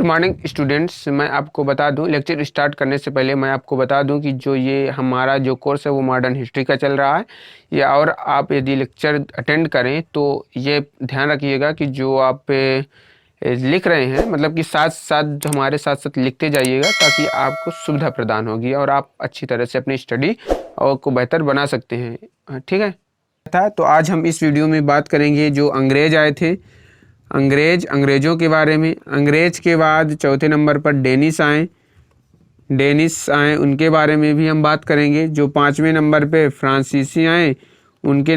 Morning students, मैं आपको बता दूं, लेक्चर स्टार्ट करने से पहले मैं आपको बता दूं कि जो ये हमारा जो कोर्स है वो मॉडर्न हिस्ट्री का चल रहा है। या और आप यदि लेक्चर अटेंड करें तो ये ध्यान रखिएगा कि जो आप लिख रहे हैं मतलब कि साथ साथ हमारे साथ साथ लिखते जाइएगा, ताकि आपको सुविधा प्रदान होगी और आप अच्छी तरह से अपनी स्टडी और को बेहतर बना सकते हैं। ठीक है। तो आज हम इस वीडियो में बात करेंगे जो अंग्रेज आए थे, अंग्रेज़ों के बारे में। अंग्रेज के बाद चौथे नंबर पर डेनिस आए, उनके बारे में भी हम बात करेंगे। जो पाँचवें नंबर पे फ्रांसीसी आए, उनके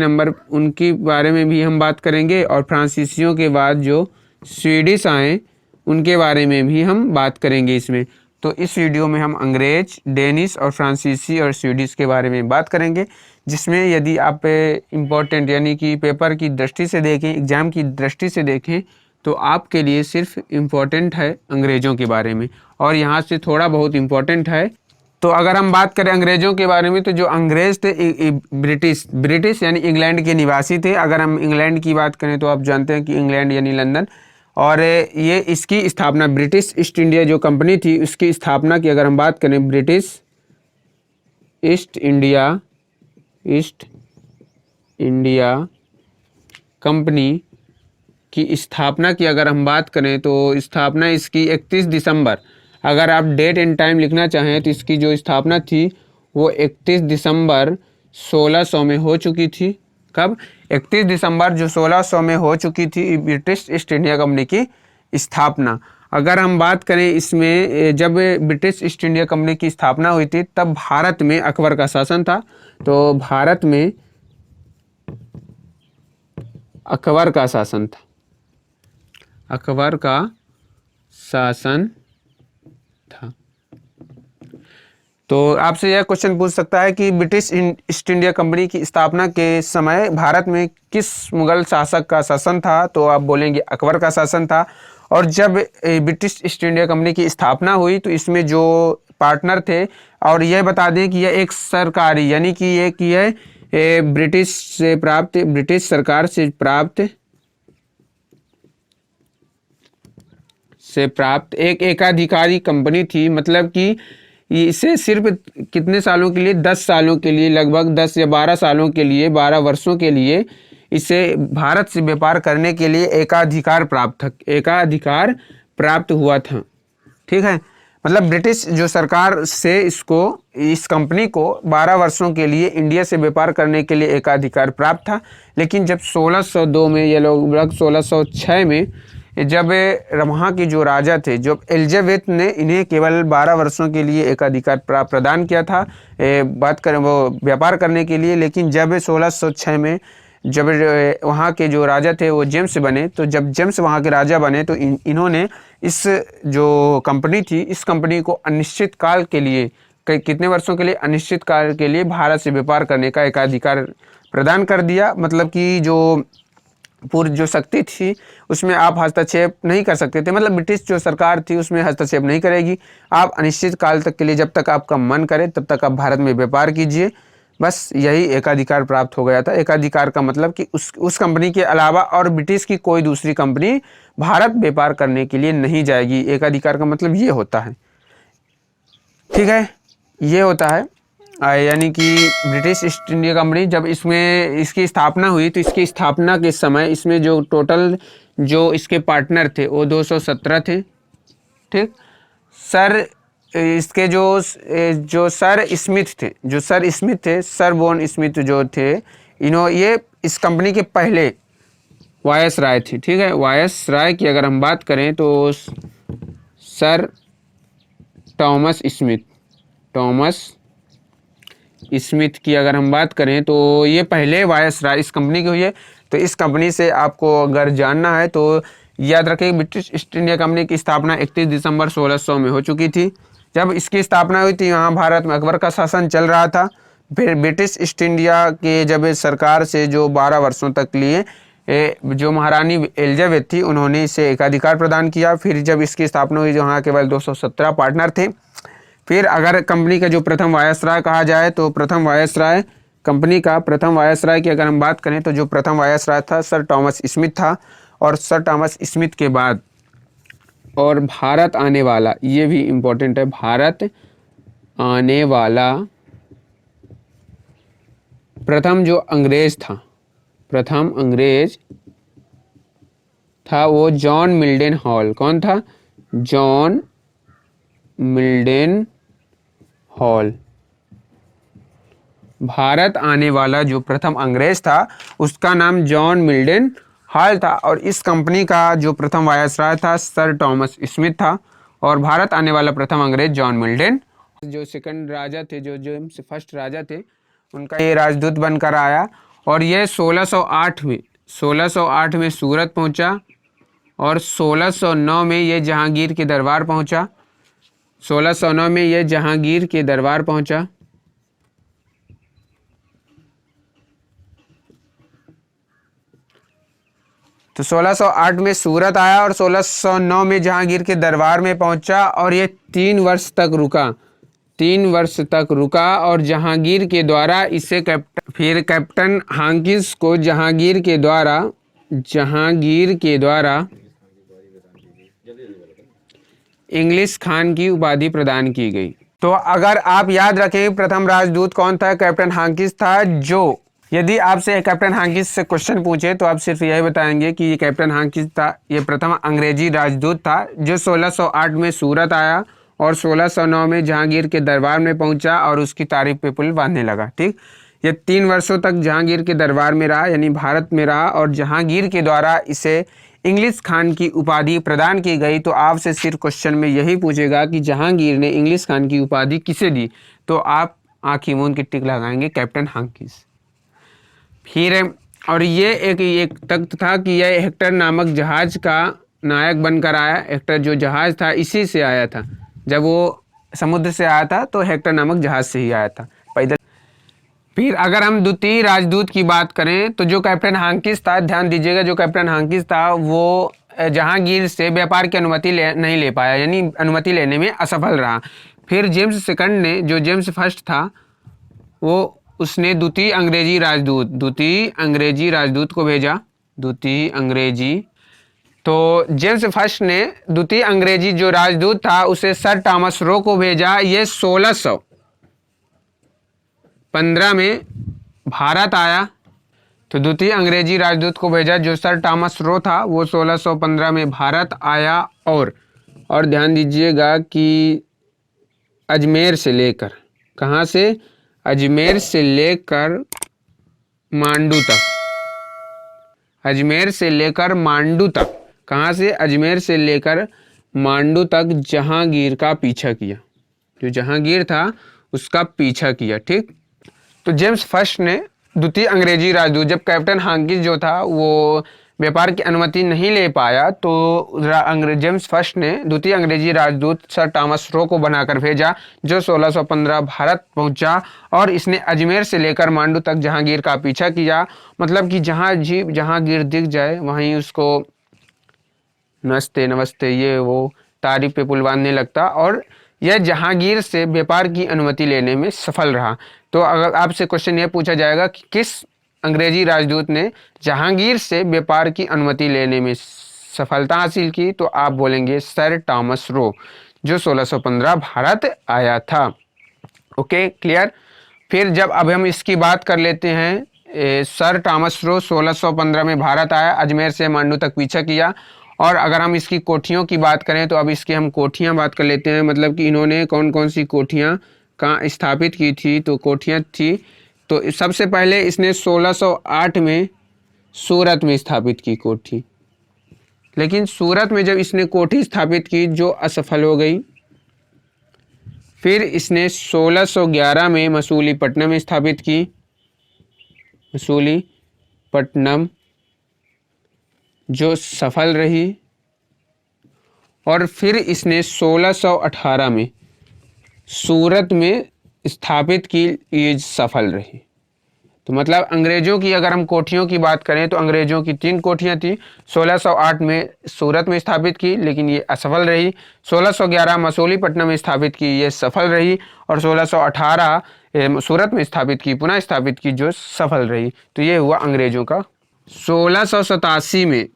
बारे में भी हम बात करेंगे। और फ्रांसीसियों के बाद जो स्वीडिश आए उनके बारे में भी हम बात करेंगे इसमें। तो इस वीडियो में हम अंग्रेज, डेनिस और फ्रांसीसी और स्वीडिश के बारे में बात करेंगे, जिसमें यदि आप इम्पोर्टेंट यानी कि पेपर की दृष्टि से देखें, एग्ज़ाम की दृष्टि से देखें, तो आपके लिए सिर्फ इम्पोर्टेंट है अंग्रेज़ों के बारे में, और यहाँ से थोड़ा बहुत इम्पोर्टेंट है। तो अगर हम बात करें अंग्रेज़ों के बारे में, तो जो अंग्रेज़ थे ब्रिटिश यानी इंग्लैंड के निवासी थे। अगर हम इंग्लैंड की बात करें तो आप जानते हैं कि इंग्लैंड यानी लंदन, और ये इसकी स्थापना ब्रिटिश ईस्ट इंडिया जो कंपनी थी उसकी स्थापना की अगर हम बात करें, ब्रिटिश ईस्ट इंडिया कंपनी की स्थापना की अगर हम बात करें तो स्थापना इसकी 31 दिसंबर, अगर आप डेट एंड टाइम लिखना चाहें तो इसकी जो स्थापना थी वो 31 दिसंबर 1600 में हो चुकी थी। कब? 31 दिसंबर जो 1600 में हो चुकी थी ब्रिटिश ईस्ट इंडिया कंपनी की स्थापना। अगर हम बात करें इसमें, जब ब्रिटिश ईस्ट इंडिया कंपनी की स्थापना हुई थी तब भारत में अकबर का शासन था। तो भारत में अकबर का शासन था, अकबर का शासन था। तो आपसे यह क्वेश्चन पूछ सकता है कि ब्रिटिश ईस्ट इंडिया कंपनी की स्थापना के समय भारत में किस मुगल शासक का शासन था? तो आप बोलेंगे अकबर का शासन था। और जब ब्रिटिश ईस्ट इंडिया कंपनी की स्थापना हुई तो इसमें जो पार्टनर थे, और यह बता दें कि यह एक सरकारी यानी कि यह ब्रिटिश सरकार से प्राप्त एक एकाधिकारी कंपनी थी। मतलब कि इसे सिर्फ कितने सालों के लिए? 10 सालों के लिए, लगभग 10 या 12 सालों के लिए, 12 वर्षों के लिए इसे भारत से व्यापार करने के लिए एकाधिकार प्राप्त हुआ था। ठीक है। मतलब ब्रिटिश जो सरकार से इस कंपनी को 12 वर्षों के लिए इंडिया से व्यापार करने के लिए एकाधिकार प्राप्त था। लेकिन जब 1602 में या लगभग 1606 में जब वहाँ के जो राजा थे, जो एलिजाबेथ ने इन्हें केवल 12 वर्षों के लिए एकाधिकार प्रदान किया था बात करें वो व्यापार करने के लिए। लेकिन जब 1606 में जब वहाँ के जो राजा थे वो जेम्स बने, तो जब जेम्स वहाँ के राजा बने तो इन्होंने इस जो कंपनी थी, इस कंपनी को अनिश्चित काल के लिए, कितने वर्षों के लिए? अनिश्चित काल के लिए भारत से व्यापार करने का एकाधिकार प्रदान कर दिया। मतलब कि जो पूरी जो शक्ति थी उसमें आप हस्तक्षेप नहीं कर सकते थे। मतलब ब्रिटिश जो सरकार थी उसमें हस्तक्षेप नहीं करेगी। आप अनिश्चित काल तक के लिए, जब तक आपका मन करे तब तक आप भारत में व्यापार कीजिए। बस यही एकाधिकार प्राप्त हो गया था। एकाधिकार का मतलब कि उस कंपनी के अलावा और ब्रिटिश की कोई दूसरी कंपनी भारत व्यापार करने के लिए नहीं जाएगी। एकाधिकार का मतलब ये होता है। ठीक है, ये होता है। यानी कि ब्रिटिश ईस्ट इंडिया कंपनी जब इसकी स्थापना हुई तो इसकी स्थापना के समय इसमें जो टोटल जो इसके पार्टनर थे वो 217 थे। ठीक। इसके जो सर स्मिथ थे, सर बॉन स्मिथ जो थे, ये इस कंपनी के पहले वायसराय थे। ठीक है। वायसराय की अगर हम बात करें तो सर टॉमस स्मिथ की अगर हम बात करें तो ये पहले वायसराय इस कंपनी की हुई है। तो इस कंपनी से आपको अगर जानना है तो याद रखें, ब्रिटिश ईस्ट इंडिया कंपनी की स्थापना 31 दिसंबर 1600 में हो चुकी थी। जब इसकी स्थापना हुई थी यहाँ भारत में अकबर का शासन चल रहा था। फिर ब्रिटिश ईस्ट इंडिया के जब सरकार से जो 12 वर्षों तक लिए जो महारानी एलिजाबेथ थी उन्होंने इसे एकाधिकार प्रदान किया। फिर जब इसकी स्थापना हुई जहाँ केवल 217 पार्टनर थे। फिर अगर कंपनी का जो प्रथम वायसराय कहा जाए तो कंपनी का प्रथम वायसराय की अगर हम बात करें तो जो प्रथम वायसराय था सर टॉमस स्मिथ था। और सर टॉमस स्मिथ के बाद और भारत आने वाला, ये भी इम्पोर्टेंट है, भारत आने वाला प्रथम जो अंग्रेज था, प्रथम अंग्रेज था वो जॉन मिल्डन हॉल। कौन था? John मिल्डन hall. भारत आने वाला जो प्रथम अंग्रेज था उसका नाम जॉन मिल्डन हॉल था, और इस कंपनी का जो प्रथम वायसराय था सर टॉमस स्मिथ था, और भारत आने वाला प्रथम अंग्रेज जॉन मिल्डन। जो सेकंड राजा थे, जो जेम्स फर्स्ट राजा थे, उनका ये राजदूत बनकर आया, और ये 1608 में सूरत पहुंचा, और 1609 में ये जहांगीर के दरबार पहुंचा। 1609 में ये जहांगीर के दरबार पहुंचा। तो 1608 में सूरत आया और 1609 में जहांगीर के दरबार में पहुंचा, और ये 3 वर्ष तक रुका, 3 वर्ष तक रुका, और जहांगीर के द्वारा इसे कैप्टन हाकिंस को जहांगीर के द्वारा इंग्लिश खान की उपाधि प्रदान की गई। तो अगर आप याद रखें प्रथम राजदूत कौन था? कैप्टन हाकिंस था। जो यदि आपसे कैप्टन हाकिंस से क्वेश्चन पूछे तो आप सिर्फ यही बताएंगे कि ये कैप्टन हाकिंस था, ये प्रथम अंग्रेजी राजदूत था जो 1608 में सूरत आया और 1609 में जहांगीर के दरबार में पहुंचा और उसकी तारीफ पे पुल बांधने लगा। ठीक, ये 3 वर्षों तक जहांगीर के दरबार में रहा, यानी भारत में रहा, और जहांगीर के द्वारा इसे इंग्लिश खान की उपाधि प्रदान की गई। तो आपसे सिर्फ क्वेश्चन में यही पूछेगा कि जहांगीर ने इंग्लिश खान की उपाधि किसे दी, तो आप आँखी मूंद के टिक लगाएंगे कैप्टन हाकिंस। फिर और ये एक तख्त था कि यह हेक्टर नामक जहाज का नायक बनकर आया। हेक्टर जो जहाज था इसी से आया था, जब वो समुद्र से आया था तो हेक्टर नामक जहाज से ही आया था पैदल। फिर अगर हम द्वितीय राजदूत की बात करें तो जो कैप्टन हाकिंस था, ध्यान दीजिएगा, जो कैप्टन हाकिंस था वो जहांगीर से व्यापार की अनुमति नहीं ले पाया, यानी अनुमति लेने में असफल रहा। फिर जेम्स सेकंड ने, जो जेम्स फर्स्ट था, वो उसने द्वितीय अंग्रेजी राजदूत को भेजा। द्वितीय अंग्रेजी, तो जेम्स फर्स्ट ने द्वितीय अंग्रेजी जो राजदूत था उसे सर टॉमस रो को भेजा। ये 1615 में भारत आया। तो द्वितीय अंग्रेजी राजदूत को भेजा जो सर टॉमस रो था, वो 1615 में भारत आया। और ध्यान दीजिएगा कि अजमेर से लेकर, कहाँ से? अजमेर से लेकर मांडू तक, अजमेर से लेकर मांडू तक, कहाँ से? अजमेर से लेकर मांडू तक जहांगीर का पीछा किया, जो जहांगीर था उसका पीछा किया। ठीक, तो जेम्स फर्स्ट ने द्वितीय अंग्रेजी राजदूत, जब कैप्टन हाकिंस जो था वो व्यापार की अनुमति नहीं ले पाया, तो जेम्स फर्स्ट ने द्वितीय अंग्रेजी राजदूत सर टॉमस रो को बनाकर भेजा, जो 1615 भारत पहुंचा और इसने अजमेर से लेकर मांडू तक जहांगीर का पीछा किया। मतलब कि जहांगीर दिख जाए वहीं उसको नमस्ते नमस्ते ये वो तारीफ पे पुल बांधने लगता, और यह जहांगीर से व्यापार की अनुमति लेने में सफल रहा। तो अगर आपसे क्वेश्चन यह पूछा जाएगा कि किस अंग्रेजी राजदूत ने जहांगीर से व्यापार की अनुमति लेने में सफलता हासिल की, तो आप बोलेंगे सर टॉमस रो, जो 1615 भारत आया था। Okay, clear. फिर जब अब हम इसकी बात कर लेते हैं, सर टॉमस रो 1615 में भारत आया, अजमेर से मांडू तक पीछा किया। और अगर हम इसकी कोठियों की बात करें तो अब इसकी हम कोठियाँ बात कर लेते हैं, मतलब कि इन्होंने कौन कौन सी कोठियाँ कहाँ स्थापित की थी। तो कोठियाँ थी, तो सबसे पहले इसने 1608 में सूरत में स्थापित की कोठी, लेकिन सूरत में जब इसने कोठी स्थापित की जो असफल हो गई। फिर इसने 1611 में मसूलीपट्टनम में स्थापित की, मसूलीपट्टनम, जो सफल रही। और फिर इसने 1618 में सूरत में स्थापित की, ये सफल रही। तो मतलब अंग्रेजों की अगर हम कोठियों की बात करें तो अंग्रेजों की 3 कोठियां थी। 1608 में सूरत में स्थापित की लेकिन ये असफल रही, 1611 मसूलीपट्टनम में स्थापित की, ये सफल रही, और 1618 सूरत में स्थापित की, पुनः स्थापित की, जो सफल रही। तो ये हुआ अंग्रेजों का। 1687 में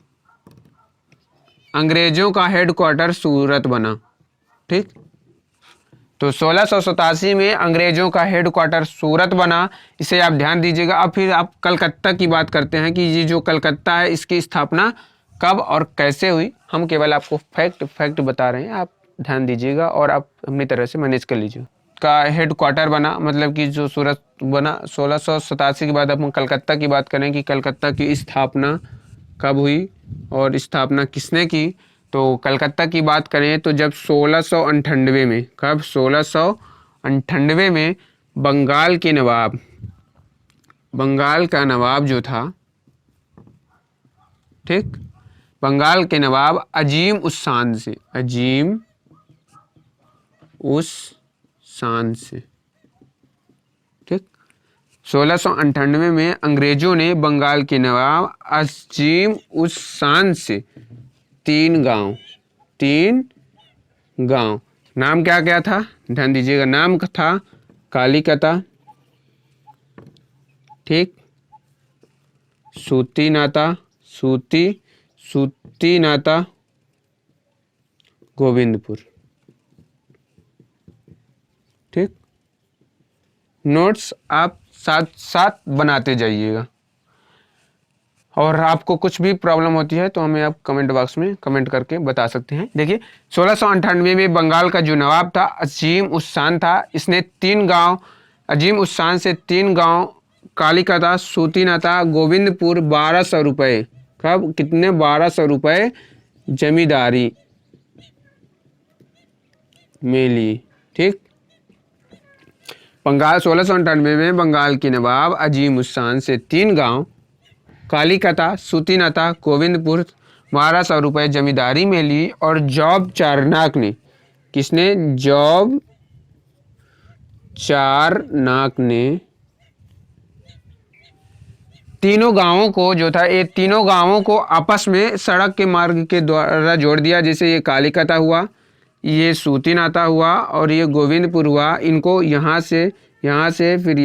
अंग्रेजों का हेडक्वार्टर सूरत बना। ठीक, तो 1687 में अंग्रेजों का हेडक्वार्टर सूरत बना, इसे आप ध्यान दीजिएगा। अब फिर आप कलकत्ता की बात करते हैं कि ये जो कलकत्ता है इसकी स्थापना कब और कैसे हुई। हम केवल आपको फैक्ट बता रहे हैं, आप ध्यान दीजिएगा और आप अपनी तरह से मैनेज कर लीजिए। का हेडक्वार्टर बना मतलब कि जो सूरत बना 1687 के बाद। अब हम कलकत्ता की बात करें कि कलकत्ता की स्थापना कब हुई और स्थापना किसने की। तो कलकत्ता की बात करें तो जब 1698 में, कब 1698 में बंगाल के नवाब, बंगाल का नवाब जो था, ठीक, बंगाल के नवाब अजीम उस शान से, अजीम उस शान से, ठीक, 1698 में अंग्रेजों ने बंगाल के नवाब अजीम उस शान से तीन गांव, नाम क्या क्या था, ध्यान दीजिएगा। नाम था कालीकता, ठीक, सूती नाता, गोविंदपुर। ठीक, नोट्स आप साथ साथ बनाते जाइएगा और आपको कुछ भी प्रॉब्लम होती है तो हमें आप कमेंट बॉक्स में कमेंट करके बता सकते हैं। देखिए 1698 में बंगाल का जो नवाब था अजीम उस शान था, इसने तीन गांव, अजीम उस शान से तीन गांव कालीकता, सूतीनाता, गोविंदपुर 1200 रुपये, कब कितने 1200 रुपये जमींदारी में ली। ठीक, बंगाल 1698 में बंगाल के नवाब अजीम उस शान से तीन गांव कालीकता, सूतीनाता, गोविंदपुर 1200 रुपये जमींदारी में ली। और जॉब चारनाक ने, किसने, जॉब चारनाक ने तीनों गांवों को जो था, ये तीनों गांवों को आपस में सड़क के मार्ग के द्वारा जोड़ दिया। जैसे ये कालीकता हुआ, ये सूतीनाता हुआ और ये गोविंदपुर हुआ। इनको यहाँ से फिर यहाँ से, फिर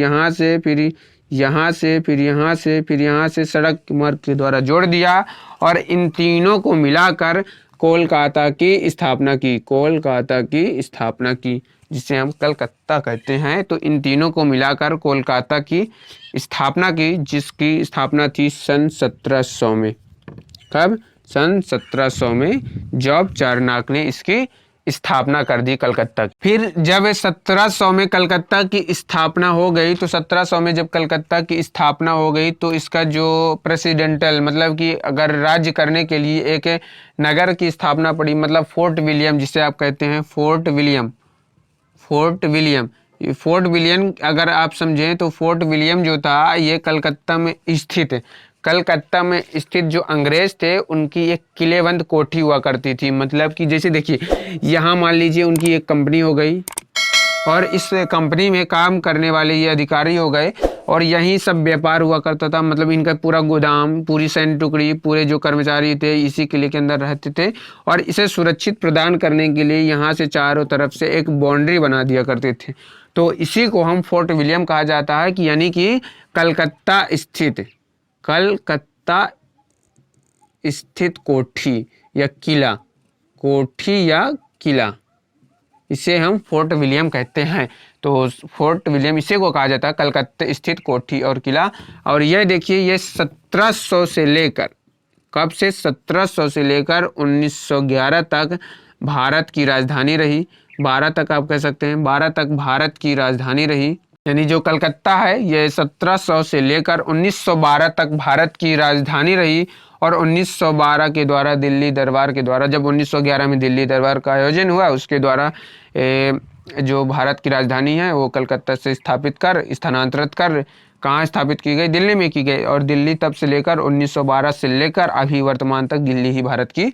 यहाँ से, फिर यहाँ से, फिर यहाँ से सड़क मार्ग के द्वारा जोड़ दिया और इन तीनों को मिलाकर कोलकाता की स्थापना की, कोलकाता की स्थापना की, जिसे हम कलकत्ता कहते हैं। तो इन तीनों को मिलाकर कोलकाता की स्थापना की, जिसकी स्थापना थी सन 1700 में। कब, सन 1700 में जॉब चारनाक ने इसकी स्थापना कर दी कलकत्ता की। फिर जब 1700 में कलकत्ता की स्थापना हो गई, तो 1700 में जब कलकत्ता की स्थापना हो गई तो इसका जो प्रेसिडेंटल, मतलब कि अगर राज्य करने के लिए एक नगर की स्थापना पड़ी, मतलब फोर्ट विलियम जिसे आप कहते हैं, फोर्ट विलियम, फोर्ट विलियम अगर आप समझें तो फोर्ट विलियम जो था ये कलकत्ता में स्थित है। कलकत्ता में स्थित जो अंग्रेज थे उनकी एक किलेबंद कोठी हुआ करती थी। मतलब कि जैसे देखिए यहाँ मान लीजिए उनकी एक कंपनी हो गई और इस कंपनी में काम करने वाले ये अधिकारी हो गए और यहीं सब व्यापार हुआ करता था। मतलब इनका पूरा गोदाम, पूरी सैन्य टुकड़ी, पूरे जो कर्मचारी थे इसी किले के अंदर रहते थे और इसे सुरक्षित प्रदान करने के लिए यहाँ से चारों तरफ से एक बाउंड्री बना दिया करते थे। तो इसी को हम फोर्ट विलियम कहा जाता है कि यानी कि कलकत्ता स्थित कोठी या किला, कोठी या किला, इसे हम फोर्ट विलियम कहते हैं। तो फोर्ट विलियम इसे को कहा जाता है कलकत्ता स्थित कोठी और किला। और यह देखिए ये 1700 से लेकर, कब से, 1700 से लेकर 1911 तक भारत की राजधानी रही। 12 तक आप कह सकते हैं, 12 तक भारत की राजधानी रही। यानी जो कलकत्ता है ये 1700 से लेकर 1912 तक भारत की राजधानी रही। और 1912 के द्वारा दिल्ली दरबार के द्वारा, जब 1911 में दिल्ली दरबार का आयोजन हुआ उसके द्वारा जो भारत की राजधानी है वो कलकत्ता से स्थानांतरित कर कहाँ स्थापित की गई, दिल्ली में की गई। और दिल्ली तब से लेकर 1912 से लेकर अभी वर्तमान तक दिल्ली ही भारत की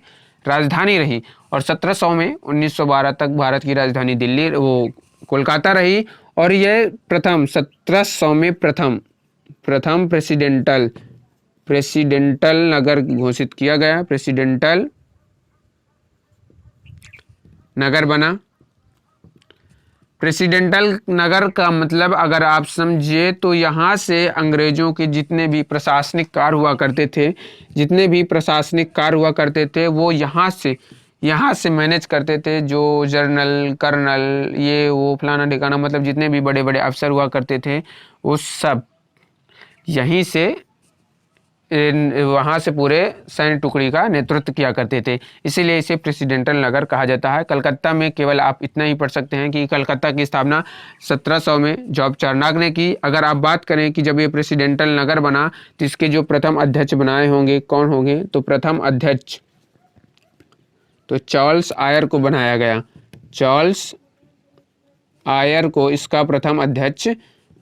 राजधानी रही। और 1700 में 1912 तक भारत की राजधानी दिल्ली वो कोलकाता रही। और यह प्रथम 1700 में प्रथम प्रेसिडेंटल नगर घोषित किया गया, प्रेसिडेंटल नगर बना। प्रेसिडेंटल नगर का मतलब अगर आप समझिए तो यहाँ से अंग्रेजों के जितने भी प्रशासनिक कार्य हुआ करते थे, जितने भी प्रशासनिक कार्य हुआ करते थे वो यहाँ से मैनेज करते थे। जो जनरल कर्नल ये वो फलाना ठिकाना मतलब जितने भी बड़े बड़े अफसर हुआ करते थे वो सब यहीं से वहाँ से पूरे सैन्य टुकड़ी का नेतृत्व किया करते थे, इसीलिए इसे प्रेसिडेंटल नगर कहा जाता है। कलकत्ता में केवल आप इतना ही पढ़ सकते हैं कि कलकत्ता की स्थापना 1700 में जॉर्ज चार्नाक ने की। अगर आप बात करें कि जब ये प्रेसिडेंटल नगर बना तो इसके जो प्रथम अध्यक्ष बनाए होंगे कौन होंगे, तो प्रथम अध्यक्ष तो चार्ल्स आयर को बनाया गया। चार्ल्स आयर को इसका प्रथम अध्यक्ष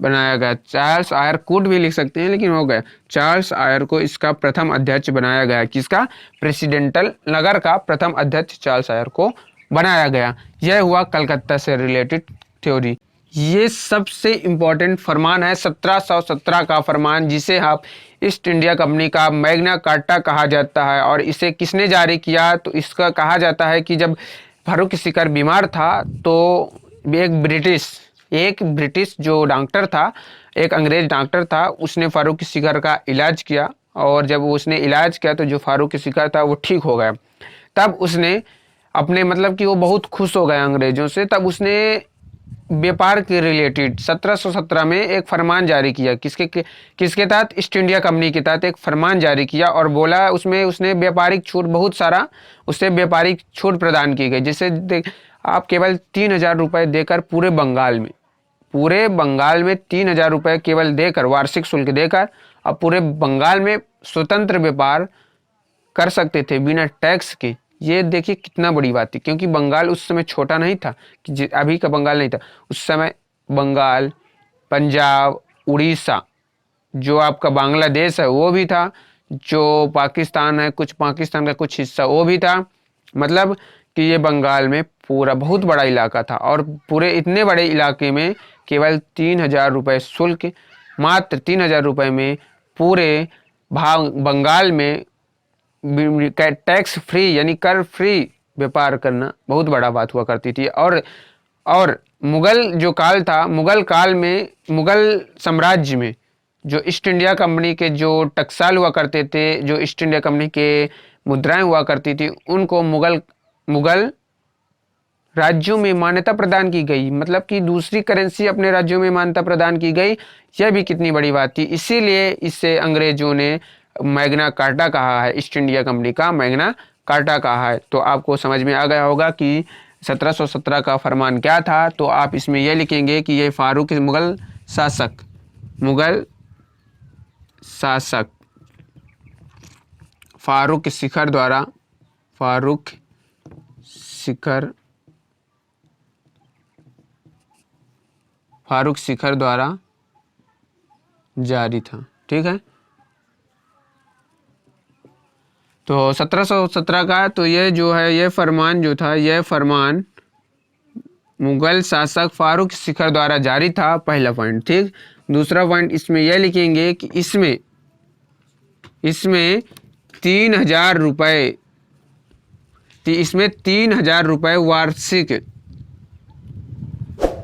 बनाया गया। चार्ल्स आयर कोड भी लिख सकते हैं लेकिन हो गया, चार्ल्स आयर को इसका प्रथम अध्यक्ष बनाया गया। किसका? प्रेसिडेंटल नगर का प्रथम अध्यक्ष चार्ल्स आयर को बनाया गया। यह हुआ कलकत्ता से रिलेटेड थ्योरी। ये सबसे इम्पोर्टेंट फरमान है 1717 का फरमान, जिसे आप ईस्ट इंडिया कंपनी का मैग्ना कार्टा कहा जाता है। और इसे किसने जारी किया? तो इसका कहा जाता है कि जब फारूक सीकर बीमार था तो एक ब्रिटिश जो डॉक्टर था, एक अंग्रेज डॉक्टर था, उसने फारूक सीकर का इलाज किया। और जब उसने इलाज किया तो जो फारूक सीकर था वो ठीक हो गया। तब उसने अपने मतलब कि वो बहुत खुश हो गया अंग्रेजों से। तब उसने व्यापार के रिलेटेड 1717 में एक फरमान जारी किया। किसके तहत? ईस्ट इंडिया कंपनी के तहत एक फरमान जारी किया और बोला उसमें उसने व्यापारिक छूट बहुत सारा उससे व्यापारिक छूट प्रदान की गई। जैसे आप केवल 3000 रुपये देकर पूरे बंगाल में 3000 रुपये केवल देकर, वार्षिक शुल्क देकर अब पूरे बंगाल में स्वतंत्र व्यापार कर सकते थे बिना टैक्स के। ये देखिए कितना बड़ी बात थी, क्योंकि बंगाल उस समय छोटा नहीं था कि अभी का बंगाल नहीं था। उस समय बंगाल, पंजाब, उड़ीसा, जो आपका बांग्लादेश है वो भी था, जो पाकिस्तान है पाकिस्तान का कुछ हिस्सा वो भी था। मतलब कि ये बंगाल में पूरा बहुत बड़ा इलाका था और पूरे इतने बड़े इलाके में केवल 3000 रुपये शुल्क, मात्र 3000 रुपये में पूरे बंगाल में टैक्स फ्री यानी कर फ्री व्यापार करना बहुत बड़ा बात हुआ करती थी। और मुगल जो काल था, मुगल साम्राज्य में जो ईस्ट इंडिया कंपनी के जो टकसाल हुआ करते थे, जो ईस्ट इंडिया कंपनी के मुद्राएं हुआ करती थी, उनको मुगल राज्यों में मान्यता प्रदान की गई। मतलब कि दूसरी करेंसी अपने राज्यों में मान्यता प्रदान की गई। यह भी कितनी बड़ी बात थी। इसीलिए इसे अंग्रेजों ने मैग्ना कार्टा कहा है, ईस्ट इंडिया कंपनी का मैग्ना कार्टा कहा है। तो आपको समझ में आ गया होगा कि 1717 का फरमान क्या था। तो आप इसमें यह लिखेंगे कि ये मुगल शासक फारूक सीकर द्वारा जारी था। ठीक है, तो 1717 का तो ये जो है ये फरमान जो था, यह फरमान मुगल शासक फारूक सीकर द्वारा जारी था। पहला पॉइंट। ठीक, दूसरा पॉइंट इसमें यह लिखेंगे कि इसमें 3000 रुपये वार्षिक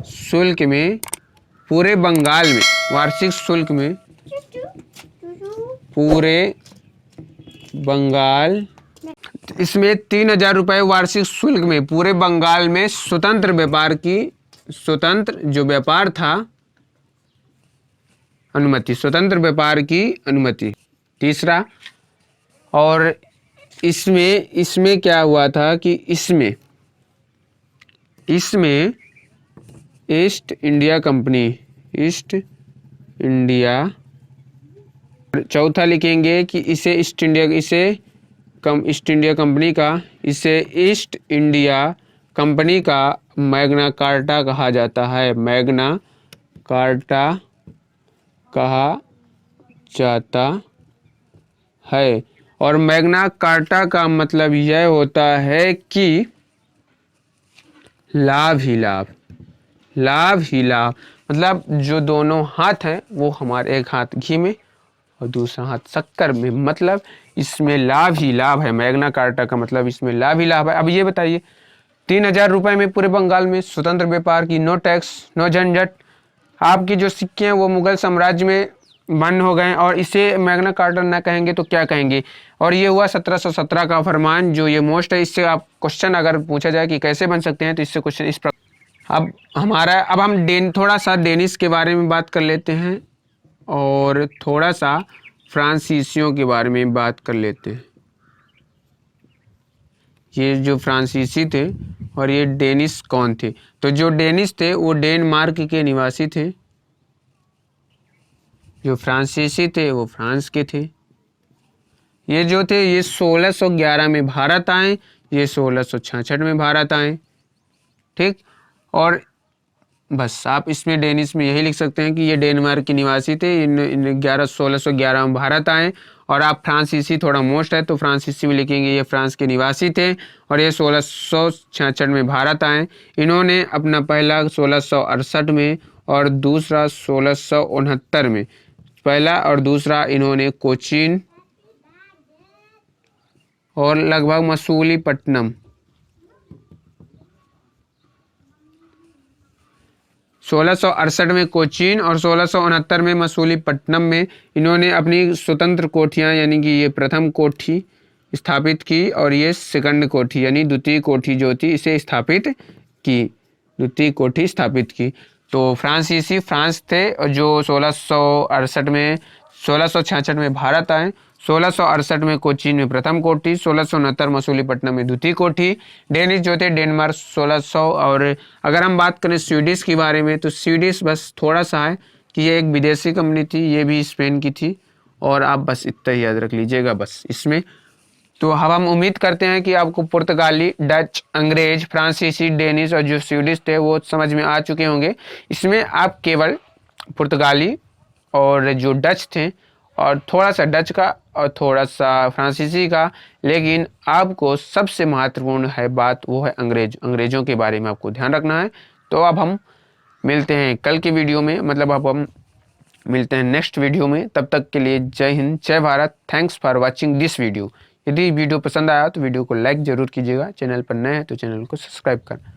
शुल्क में पूरे बंगाल में, वार्षिक शुल्क में पूरे बंगाल, इसमें 3000 रुपये वार्षिक शुल्क में पूरे बंगाल में स्वतंत्र जो व्यापार था अनुमति, स्वतंत्र व्यापार की अनुमति। तीसरा, और इसमें क्या हुआ था कि इसमें ईस्ट इंडिया चौथा लिखेंगे कि इसे ईस्ट इंडिया कंपनी का मैग्ना कार्टा कहा जाता है। मैग्ना कार्टा कहा जाता है। और मैग्ना कार्टा का मतलब यह होता है कि लाभ ही लाभ, मतलब जो दोनों हाथ हैं वो हमारे, एक हाथ घी में और दूसरा हाथ शक्कर में, मतलब इसमें लाभ ही लाभ है। मैग्ना कार्टा का मतलब इसमें लाभ ही लाभ है। अब ये बताइए 3,000 रुपये में पूरे बंगाल में स्वतंत्र व्यापार की, नो टैक्स, नो झंझट। आपकी जो सिक्के हैं वो मुगल साम्राज्य में बंद हो गए और इसे मैग्ना कार्टा ना कहेंगे तो क्या कहेंगे। और ये हुआ 1717 का फरमान, जो ये मोस्ट है। इससे आप क्वेश्चन अगर पूछा जाए कि कैसे बन सकते हैं तो इससे क्वेश्चन इस प्रकार। अब हम थोड़ा सा डेनिस के बारे में बात कर लेते हैं और थोड़ा सा फ्रांसीसियों के बारे में बात कर लेते हैं। ये जो फ्रांसीसी थे और ये डेनिस कौन थे? तो जो डेनिस थे वो डेनमार्क के निवासी थे, जो फ्रांसीसी थे वो फ्रांस के थे। ये जो थे ये 1611 में भारत आए, ये 1666 में भारत आए, ठीक। और बस आप इसमें डेनिस में यही लिख सकते हैं कि ये डेनमार्क के निवासी थे, इन 1611 में भारत आए। और आप फ्रांसीसी थोड़ा मोस्ट है तो फ्रांसीसी में लिखेंगे ये फ्रांस के निवासी थे और ये 1666 में भारत आए। इन्होंने अपना पहला 1668 में और दूसरा 1669 में, पहला और दूसरा इन्होंने कोचीन और लगभग मसूलीपट्टनम, 1668 में कोचीन और 1669 में मसूलीपट्टनम में इन्होंने अपनी स्वतंत्र कोठियाँ, यानी कि ये प्रथम कोठी स्थापित की और ये सेकंड कोठी यानी द्वितीय कोठी जो थी इसे स्थापित की, द्वितीय कोठी स्थापित की। तो फ्रांसीसी फ्रांस थे और जो 1666 में भारत आए, 1668 में कोचीन में प्रथम कोठी, 1669 मसूलीपट्टनम में द्वितीय कोठी। डेनिश जो थे डेनमार्क 1600। और अगर हम बात करें स्वीडिश के बारे में तो स्वीडिश बस थोड़ा सा है कि ये एक विदेशी कंपनी थी, ये भी स्पेन की थी। और आप बस इतना ही याद रख लीजिएगा बस इसमें। तो अब हम उम्मीद करते हैं कि आपको पुर्तगाली, डच, अंग्रेज, फ्रांसीसी, डेनिश और जो स्वीडिश थे वो समझ में आ चुके होंगे। इसमें आप केवल पुर्तगाली और जो डच थे और थोड़ा सा डच का और थोड़ा सा फ्रांसीसी का, लेकिन आपको सबसे महत्वपूर्ण है बात वो है अंग्रेजों के बारे में आपको ध्यान रखना है। तो अब हम मिलते हैं कल की वीडियो में, मतलब अब हम मिलते हैं नेक्स्ट वीडियो में। तब तक के लिए जय हिंद, जय Bharat. Thanks for watching this video. यदि वीडियो पसंद आया तो वीडियो को लाइक जरूर कीजिएगा, चैनल पर नए हैं तो चैनल को सब्सक्राइब करना।